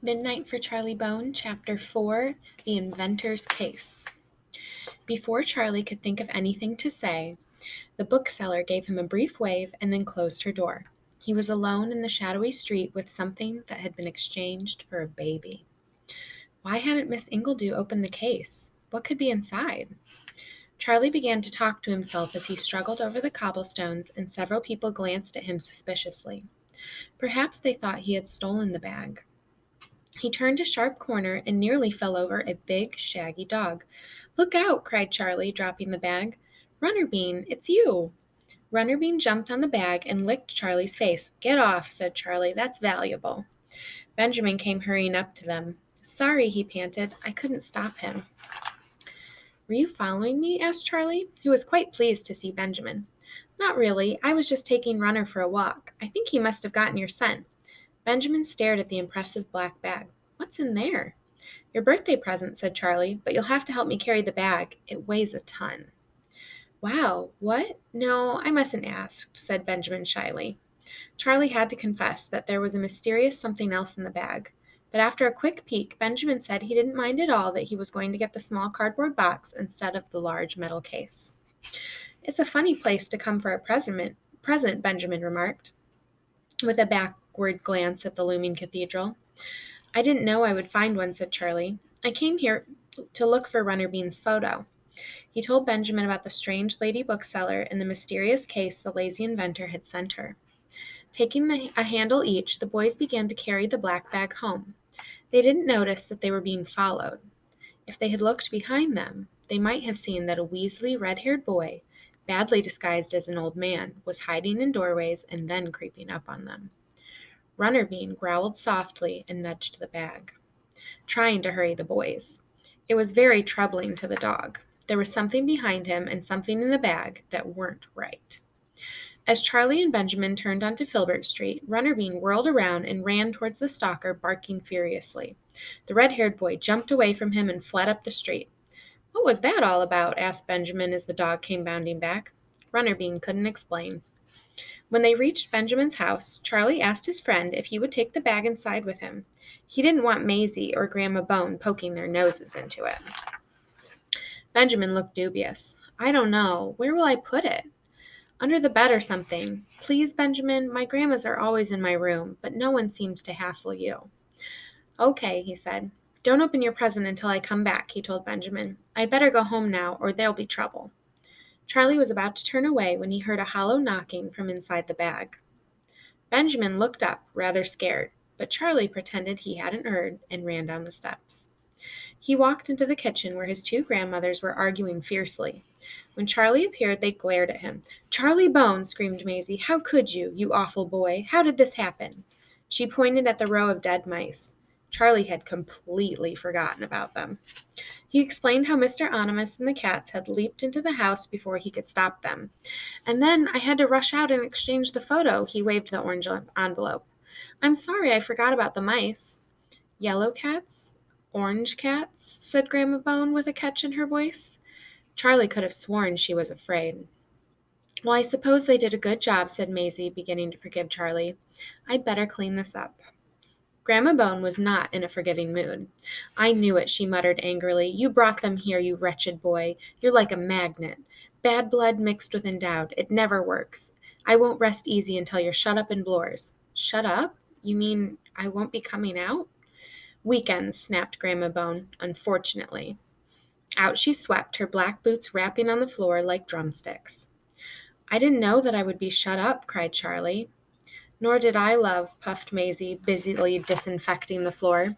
Midnight for Charlie Bone, Chapter 4, The Inventor's Case. Before Charlie could think of anything to say, the bookseller gave him a brief wave and then closed her door. He was alone in the shadowy street with something that had been exchanged for a baby. Why hadn't Miss Ingledew opened the case? What could be inside? Charlie began to talk to himself as he struggled over the cobblestones, and several people glanced at him suspiciously. Perhaps they thought he had stolen the bag. He turned a sharp corner and nearly fell over a big, shaggy dog. "Look out!" cried Charlie, dropping the bag. "Runnerbean, it's you!" Runnerbean jumped on the bag and licked Charlie's face. "Get off," said Charlie. "That's valuable." Benjamin came hurrying up to them. "Sorry," he panted. "I couldn't stop him." "Were you following me?" asked Charlie, who was quite pleased to see Benjamin. "Not really. I was just taking Runner for a walk. I think he must have gotten your scent." Benjamin stared at the impressive black bag. "What's in there?" "Your birthday present," said Charlie, "but you'll have to help me carry the bag. It weighs a ton." "Wow, what? No, I mustn't ask," said Benjamin shyly. Charlie had to confess that there was a mysterious something else in the bag. But after a quick peek, Benjamin said he didn't mind at all that he was going to get the small cardboard box instead of the large metal case. "It's a funny place to come for a present," Benjamin remarked, with a backward glance at the looming cathedral. "I didn't know I would find one," said Charlie. "I came here to look for Runnerbean's photo." He told Benjamin about the strange lady bookseller and the mysterious case the lazy inventor had sent her. Taking a handle each, the boys began to carry the black bag home. They didn't notice that they were being followed. If they had looked behind them, they might have seen that a weaselly, red-haired boy, badly disguised as an old man, was hiding in doorways and then creeping up on them. Runnerbean growled softly and nudged the bag, trying to hurry the boys. It was very troubling to the dog. There was something behind him and something in the bag that weren't right. As Charlie and Benjamin turned onto Filbert Street, Runnerbean whirled around and ran towards the stalker, barking furiously. The red-haired boy jumped away from him and fled up the street. "What was that all about?" asked Benjamin as the dog came bounding back. Runnerbean couldn't explain. When they reached Benjamin's house, Charlie asked his friend if he would take the bag inside with him. He didn't want Maisie or Grandma Bone poking their noses into it. Benjamin looked dubious. "I don't know. Where will I put it?" "Under the bed or something. Please, Benjamin, my grandmas are always in my room, but no one seems to hassle you." "Okay," he said. "Don't open your present until I come back," he told Benjamin. "I'd better go home now, or there'll be trouble." Charlie was about to turn away when he heard a hollow knocking from inside the bag. Benjamin looked up, rather scared, but Charlie pretended he hadn't heard and ran down the steps. He walked into the kitchen where his two grandmothers were arguing fiercely. When Charlie appeared, they glared at him. "Charlie Bone!" screamed Maisie. "How could you, you awful boy? How did this happen?" She pointed at the row of dead mice. Charlie had completely forgotten about them. He explained how Mr. Animus and the cats had leaped into the house before he could stop them. "And then I had to rush out and exchange the photo." He waved the orange envelope. "I'm sorry I forgot about the mice." "Yellow cats? Orange cats?" said Grandma Bone with a catch in her voice. Charlie could have sworn she was afraid. "Well, I suppose they did a good job," said Maisie, beginning to forgive Charlie. "I'd better clean this up." Grandma Bone was not in a forgiving mood. "I knew it," she muttered angrily. "You brought them here, you wretched boy. You're like a magnet. Bad blood mixed with endowed. It never works. I won't rest easy until you're shut up indoors." "Shut up? You mean I won't be coming out?" "Weekends," snapped Grandma Bone, "unfortunately." Out she swept, her black boots rapping on the floor like drumsticks. "I didn't know that I would be shut up," cried Charlie. "Nor did I, love," puffed Maisie, busily disinfecting the floor.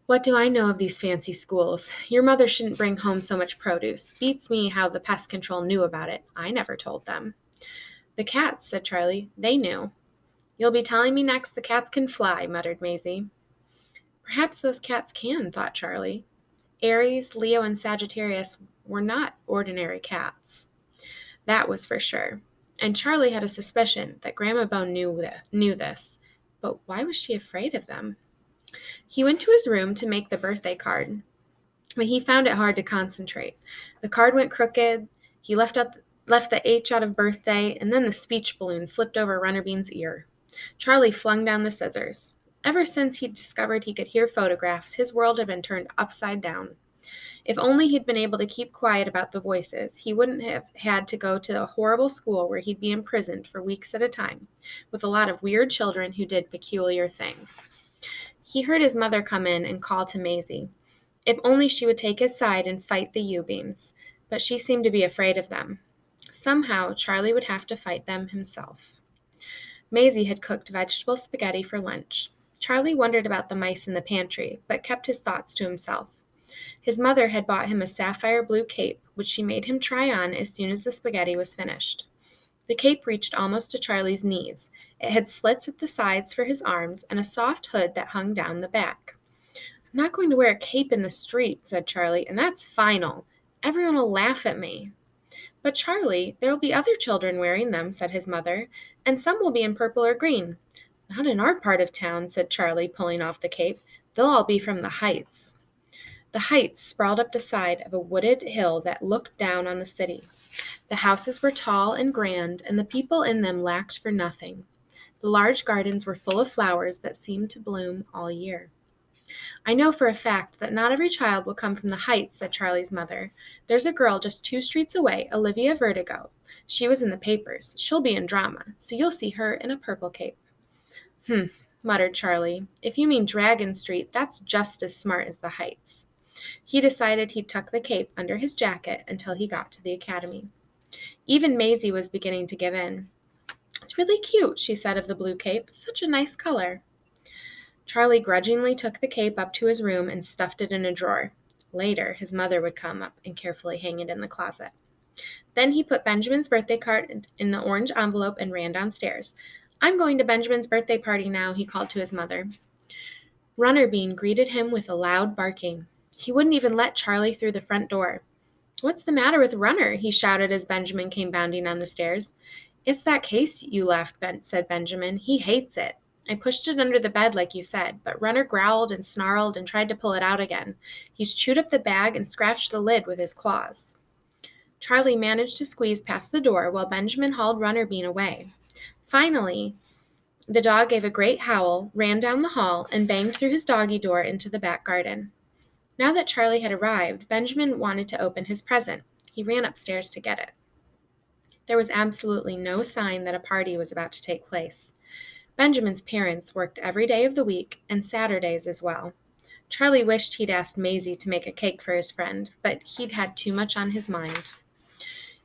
"What do I know of these fancy schools? Your mother shouldn't bring home so much produce. Beats me how the pest control knew about it. I never told them." "The cats," said Charlie. "They knew." "You'll be telling me next the cats can fly," muttered Maisie. Perhaps those cats can, thought Charlie. Aries, Leo, and Sagittarius were not ordinary cats. That was for sure. And Charlie had a suspicion that Grandma Bone knew this. But why was she afraid of them? He went to his room to make the birthday card, but he found it hard to concentrate. The card went crooked, he left the H out of birthday, and then the speech balloon slipped over Runnerbean's ear. Charlie flung down the scissors. Ever since he'd discovered he could hear photographs, his world had been turned upside down. If only he'd been able to keep quiet about the voices, he wouldn't have had to go to a horrible school where he'd be imprisoned for weeks at a time, with a lot of weird children who did peculiar things. He heard his mother come in and call to Maisie. If only she would take his side and fight the U-beams, but she seemed to be afraid of them. Somehow, Charlie would have to fight them himself. Maisie had cooked vegetable spaghetti for lunch. Charlie wondered about the mice in the pantry, but kept his thoughts to himself. His mother had bought him a sapphire blue cape, which she made him try on as soon as the spaghetti was finished. The cape reached almost to Charlie's knees. It had slits at the sides for his arms and a soft hood that hung down the back. "I'm not going to wear a cape in the street," said Charlie, "and that's final. Everyone will laugh at me." "But Charlie, there will be other children wearing them," said his mother, "and some will be in purple or green." "Not in our part of town," said Charlie, pulling off the cape. "They'll all be from the Heights." The Heights sprawled up the side of a wooded hill that looked down on the city. The houses were tall and grand, and the people in them lacked for nothing. The large gardens were full of flowers that seemed to bloom all year. "I know for a fact that not every child will come from the Heights," said Charlie's mother. "There's a girl just 2 streets away, Olivia Vertigo. She was in the papers. She'll be in drama, so you'll see her in a purple cape." Muttered Charlie. "If you mean Dragon Street, that's just as smart as the Heights." He decided he'd tuck the cape under his jacket until he got to the academy. Even Maisie was beginning to give in. "It's really cute," she said of the blue cape. "Such a nice color." Charlie grudgingly took the cape up to his room and stuffed it in a drawer. Later, his mother would come up and carefully hang it in the closet. Then he put Benjamin's birthday card in the orange envelope and ran downstairs. "I'm going to Benjamin's birthday party now," he called to his mother. Runnerbean greeted him with a loud barking. He wouldn't even let Charlie through the front door. "What's the matter with Runner?" he shouted as Benjamin came bounding down the stairs. "It's that case you left," said Benjamin. "He hates it. I pushed it under the bed like you said, but Runner growled and snarled and tried to pull it out again. He's chewed up the bag and scratched the lid with his claws." Charlie managed to squeeze past the door while Benjamin hauled Runnerbean away. Finally, the dog gave a great howl, ran down the hall, and banged through his doggy door into the back garden. Now that Charlie had arrived, Benjamin wanted to open his present. He ran upstairs to get it. There was absolutely no sign that a party was about to take place. Benjamin's parents worked every day of the week, and Saturdays as well. Charlie wished he'd asked Maisie to make a cake for his friend, but he'd had too much on his mind.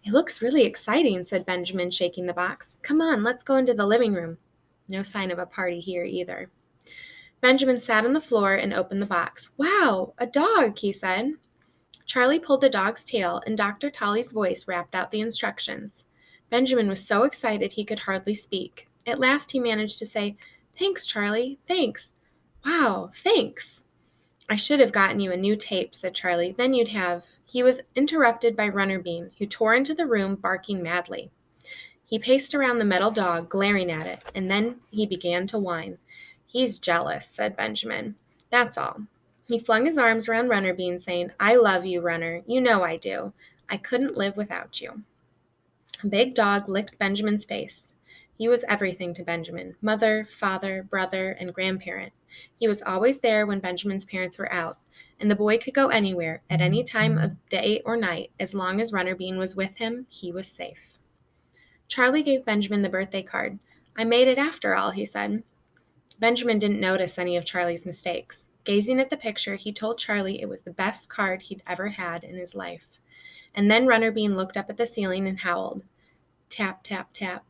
"It looks really exciting," said Benjamin, shaking the box. "Come on, let's go into the living room." No sign of a party here either. Benjamin sat on the floor and opened the box. "Wow, a dog," he said. Charlie pulled the dog's tail, and Dr. Tolly's voice rapped out the instructions. Benjamin was so excited he could hardly speak. At last he managed to say, "Thanks, Charlie, thanks. Wow, thanks." "I should have gotten you a new tape," said Charlie. "Then you'd have—" He was interrupted by Runnerbean, who tore into the room, barking madly. He paced around the metal dog, glaring at it, and then he began to whine. "He's jealous," said Benjamin. "That's all." He flung his arms around Runnerbean, saying, "I love you, Runner. You know I do. I couldn't live without you." A big dog licked Benjamin's face. He was everything to Benjamin: mother, father, brother, and grandparent. He was always there when Benjamin's parents were out, and the boy could go anywhere, at any time of day or night. As long as Runnerbean was with him, he was safe. Charlie gave Benjamin the birthday card. "I made it after all," he said. Benjamin didn't notice any of Charlie's mistakes. Gazing at the picture, he told Charlie it was the best card he'd ever had in his life. And then Runnerbean looked up at the ceiling and howled. Tap, tap, tap.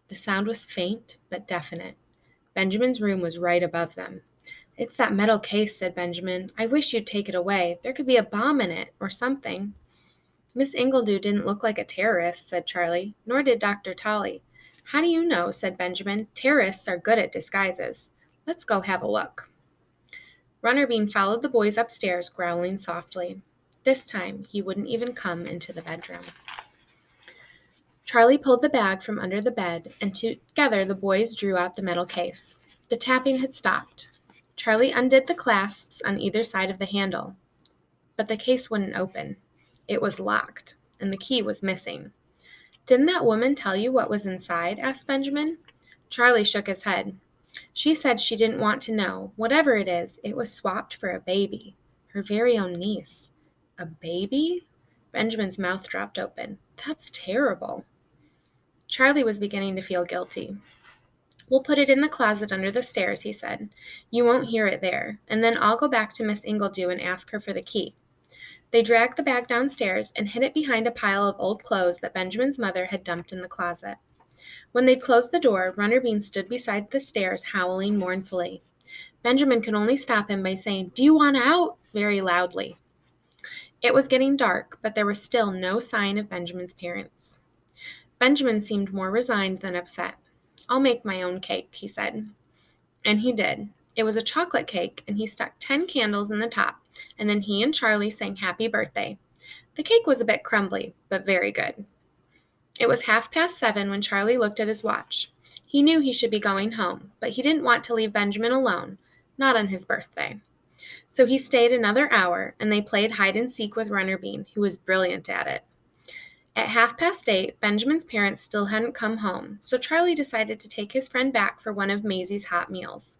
The sound was faint but definite. Benjamin's room was right above them. "It's that metal case," said Benjamin. "I wish you'd take it away. There could be a bomb in it, or something." "Miss Ingledew didn't look like a terrorist," said Charlie. "Nor did Dr. Tolly." "How do you know?" said Benjamin. "Terrorists are good at disguises. Let's go have a look." Runnerbean followed the boys upstairs, growling softly. This time, he wouldn't even come into the bedroom. Charlie pulled the bag from under the bed, and together the boys drew out the metal case. The tapping had stopped. Charlie undid the clasps on either side of the handle, but the case wouldn't open. It was locked, and the key was missing. "Didn't that woman tell you what was inside?" asked Benjamin. Charlie shook his head. She said she didn't want to know. Whatever it is, it was swapped for a baby. Her very own niece. A baby? Benjamin's mouth dropped open. That's terrible. Charlie was beginning to feel guilty. We'll put it in the closet under the stairs, he said. You won't hear it there, and then I'll go back to Miss Ingledew and ask her for the key. They dragged the bag downstairs and hid it behind a pile of old clothes that Benjamin's mother had dumped in the closet. When they'd closed the door, Runnerbean stood beside the stairs, howling mournfully. Benjamin could only stop him by saying, "Do you want out?" very loudly. It was getting dark, but there was still no sign of Benjamin's parents. Benjamin seemed more resigned than upset. "I'll make my own cake," he said. And he did. It was a chocolate cake, and he stuck 10 candles in the top, and then he and Charlie sang happy birthday. The cake was a bit crumbly, but very good. It was 7:30 when Charlie looked at his watch. He knew he should be going home, but he didn't want to leave Benjamin alone, not on his birthday. So he stayed another hour, and they played hide-and-seek with Runnerbean, who was brilliant at it. At 8:30, Benjamin's parents still hadn't come home, so Charlie decided to take his friend back for one of Maisie's hot meals.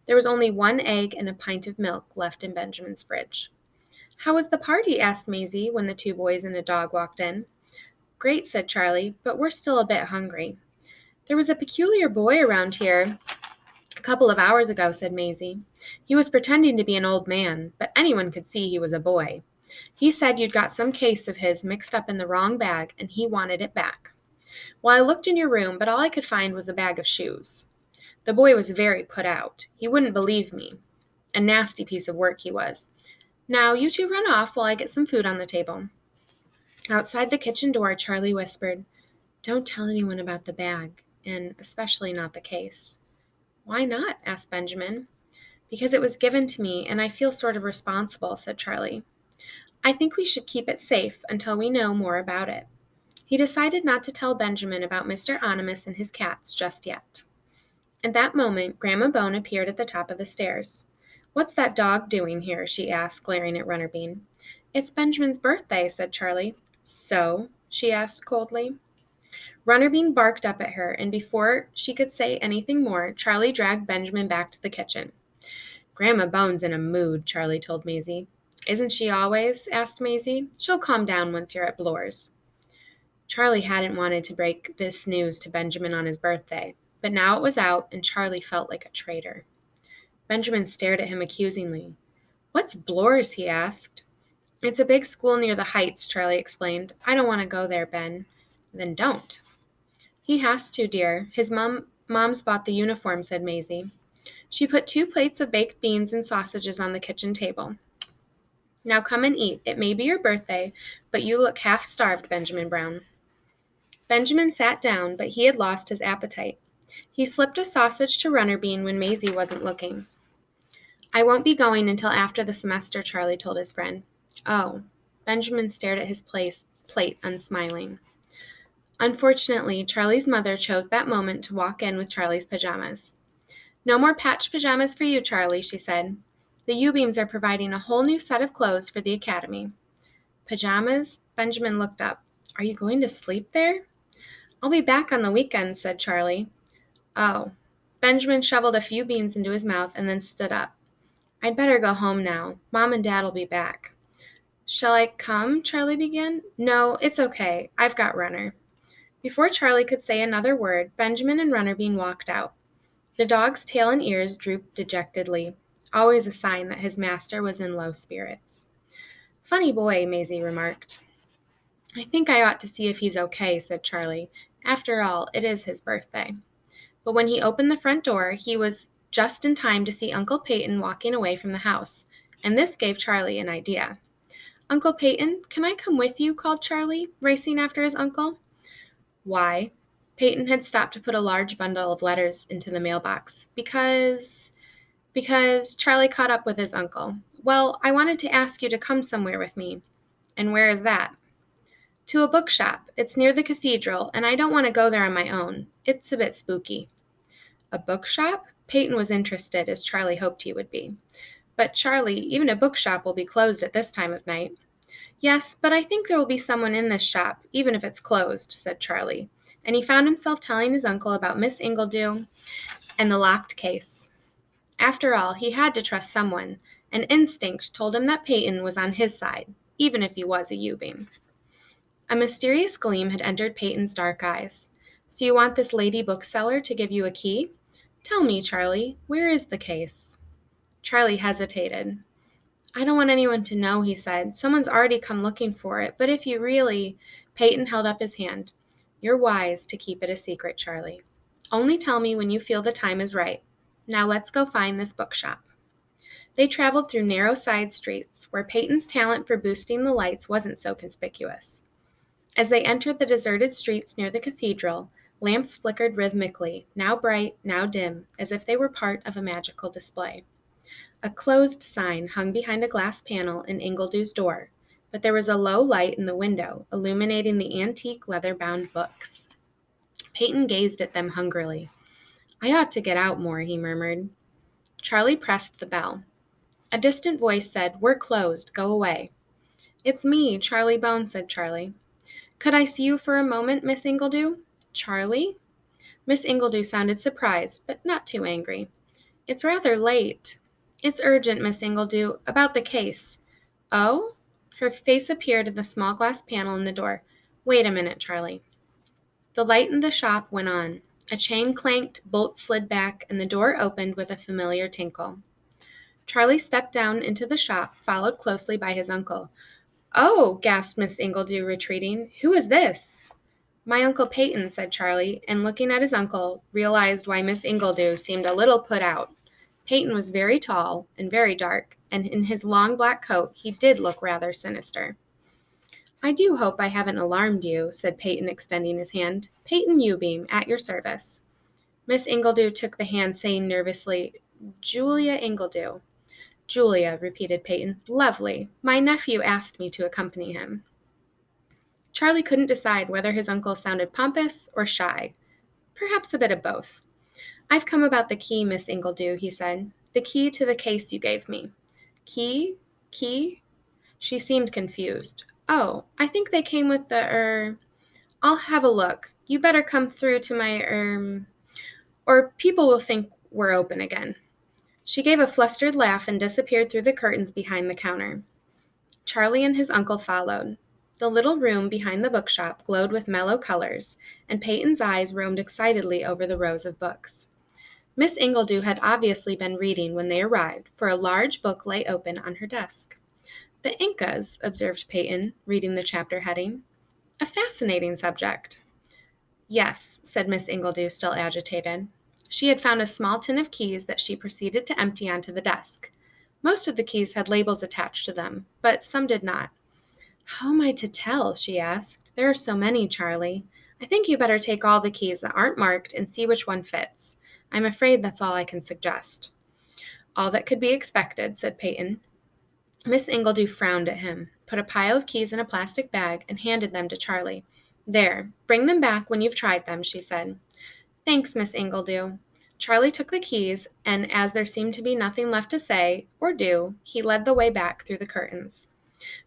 There was only 1 egg and a pint of milk left in Benjamin's fridge. "How was the party?" asked Maisie when the 2 boys and a dog walked in. "Great," said Charlie, "but we're still a bit hungry." "There was a peculiar boy around here a couple of hours ago," said Maisie. "He was pretending to be an old man, but anyone could see he was a boy. He said you'd got some case of his mixed up in the wrong bag, and he wanted it back. Well, I looked in your room, but all I could find was a bag of shoes." The boy was very put out. He wouldn't believe me. A nasty piece of work he was. "Now, you 2 run off while I get some food on the table." Outside the kitchen door, Charlie whispered, "Don't tell anyone about the bag, and especially not the case." "Why not?" asked Benjamin. "Because it was given to me, and I feel sort of responsible," said Charlie. "I think we should keep it safe until we know more about it." He decided not to tell Benjamin about Mr. Animus and his cats just yet. At that moment, Grandma Bone appeared at the top of the stairs. "What's that dog doing here?" she asked, glaring at Runnerbean. "It's Benjamin's birthday," said Charlie. "So?" she asked coldly. Runnerbean barked up at her, and before she could say anything more, Charlie dragged Benjamin back to the kitchen. "Grandma Bone's in a mood," Charlie told Maisie. "Isn't she always?" asked Maisie. "She'll calm down once you're at Bloor's." Charlie hadn't wanted to break this news to Benjamin on his birthday, but now it was out, and Charlie felt like a traitor. Benjamin stared at him accusingly. "What's Bloor's?" he asked. "It's a big school near the Heights," Charlie explained. "I don't want to go there, Ben." "Then don't." "He has to, dear. His mom's bought the uniform," said Maisie. She put 2 plates of baked beans and sausages on the kitchen table. "Now come and eat. It may be your birthday, but you look half-starved, Benjamin Brown." Benjamin sat down, but he had lost his appetite. He slipped a sausage to Runnerbean when Maisie wasn't looking. "I won't be going until after the semester," Charlie told his friend. "Oh." Benjamin stared at his plate, unsmiling. Unfortunately, Charlie's mother chose that moment to walk in with Charlie's pajamas. "No more patch pajamas for you, Charlie," she said. "The U-Beams are providing a whole new set of clothes for the academy." "Pajamas?" Benjamin looked up. "Are you going to sleep there?" "I'll be back on the weekends," said Charlie. "Oh." Benjamin shoveled a few beans into his mouth and then stood up. "I'd better go home now. Mom and Dad'll be back." "Shall I come?" Charlie began. "No, it's okay. I've got Runner." Before Charlie could say another word, Benjamin and Runnerbean walked out. The dog's tail and ears drooped dejectedly, always a sign that his master was in low spirits. "Funny boy," Maisie remarked. "I think I ought to see if he's okay," said Charlie. "After all, it is his birthday." But when he opened the front door, he was just in time to see Uncle Peyton walking away from the house, and this gave Charlie an idea. "Uncle Peyton, can I come with you?" called Charlie, racing after his uncle. "Why?" Peyton had stopped to put a large bundle of letters into the mailbox. Because Charlie caught up with his uncle. "Well, I wanted to ask you to come somewhere with me." "And where is that?" "To a bookshop. It's near the cathedral, and I don't want to go there on my own. It's a bit spooky." "A bookshop?" Peyton was interested, as Charlie hoped he would be. "But, Charlie, even a bookshop will be closed at this time of night." "Yes, but I think there will be someone in this shop, even if it's closed," said Charlie, and he found himself telling his uncle about Miss Ingledew and the locked case. After all, he had to trust someone, and instinct told him that Peyton was on his side, even if he was a U-beam. A mysterious gleam had entered Peyton's dark eyes. So you want this lady bookseller to give you a key? Tell me, Charlie, where is the case? Charlie hesitated. I don't want anyone to know, he said. Someone's already come looking for it, but if you really... Peyton held up his hand. You're wise to keep it a secret, Charlie. Only tell me when you feel the time is right. Now let's go find this bookshop. They traveled through narrow side streets, where Peyton's talent for boosting the lights wasn't so conspicuous. As they entered the deserted streets near the cathedral, lamps flickered rhythmically, now bright, now dim, as if they were part of a magical display. A closed sign hung behind a glass panel in Ingledew's door, but there was a low light in the window, illuminating the antique leather-bound books. Peyton gazed at them hungrily. I ought to get out more, he murmured. Charlie pressed the bell. A distant voice said, We're closed. Go away. It's me, Charlie Bone, said Charlie. Could I see you for a moment, Miss Ingledew? Charlie? Miss Ingledew sounded surprised, but not too angry. It's rather late. It's urgent, Miss Ingledew, about the case. Oh? Her face appeared in the small glass panel in the door. Wait a minute, Charlie. The light in the shop went on. A chain clanked, bolts slid back, and the door opened with a familiar tinkle. Charlie stepped down into the shop, followed closely by his uncle. Oh, gasped Miss Ingledew, retreating. Who is this? My Uncle Peyton, said Charlie, and looking at his uncle, realized why Miss Ingledew seemed a little put out. Peyton was very tall and very dark, and in his long black coat he did look rather sinister. I do hope I haven't alarmed you, said Peyton, extending his hand. Peyton Ubeam, at your service. Miss Ingledew took the hand, saying nervously, Julia Ingledew. Julia, repeated Peyton. Lovely. My nephew asked me to accompany him. Charlie couldn't decide whether his uncle sounded pompous or shy. Perhaps a bit of both. I've come about the key, Miss Ingledew, he said. The key to the case you gave me. Key? Key? She seemed confused. Oh, I think they came with the, I'll have a look. You better come through to my, or people will think we're open again. She gave a flustered laugh and disappeared through the curtains behind the counter. Charlie and his uncle followed. The little room behind the bookshop glowed with mellow colors, and Peyton's eyes roamed excitedly over the rows of books. Miss Ingledew had obviously been reading when they arrived, for a large book lay open on her desk. The Incas, observed Peyton, reading the chapter heading. A fascinating subject. Yes, said Miss Ingledew, still agitated. She had found a small tin of keys that she proceeded to empty onto the desk. Most of the keys had labels attached to them, but some did not. How am I to tell? She asked. There are so many, Charlie. I think you better take all the keys that aren't marked and see which one fits. I'm afraid that's all I can suggest. All that could be expected, said Peyton. Miss Ingledew frowned at him, put a pile of keys in a plastic bag, and handed them to Charlie. There, bring them back when you've tried them, she said. Thanks, Miss Ingledew. Charlie took the keys, and as there seemed to be nothing left to say or do, he led the way back through the curtains.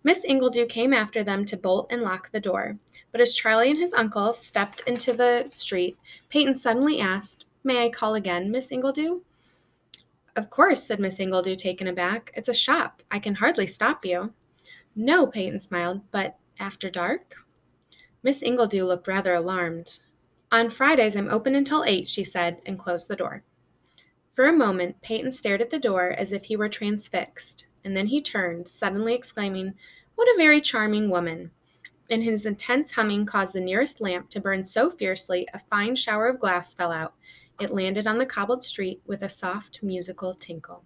Miss Ingledew came after them to bolt and lock the door, but as Charlie and his uncle stepped into the street, Peyton suddenly asked, May I call again, Miss Ingledew? Of course, said Miss Ingledew, taken aback. It's a shop. I can hardly stop you. No, Peyton smiled, but after dark? Miss Ingledew looked rather alarmed. On Fridays I'm open until 8, she said, and closed the door. For a moment, Peyton stared at the door as if he were transfixed, and then he turned, suddenly exclaiming, What a very charming woman! And his intense humming caused the nearest lamp to burn so fiercely a fine shower of glass fell out. It landed on the cobbled street with a soft, musical tinkle.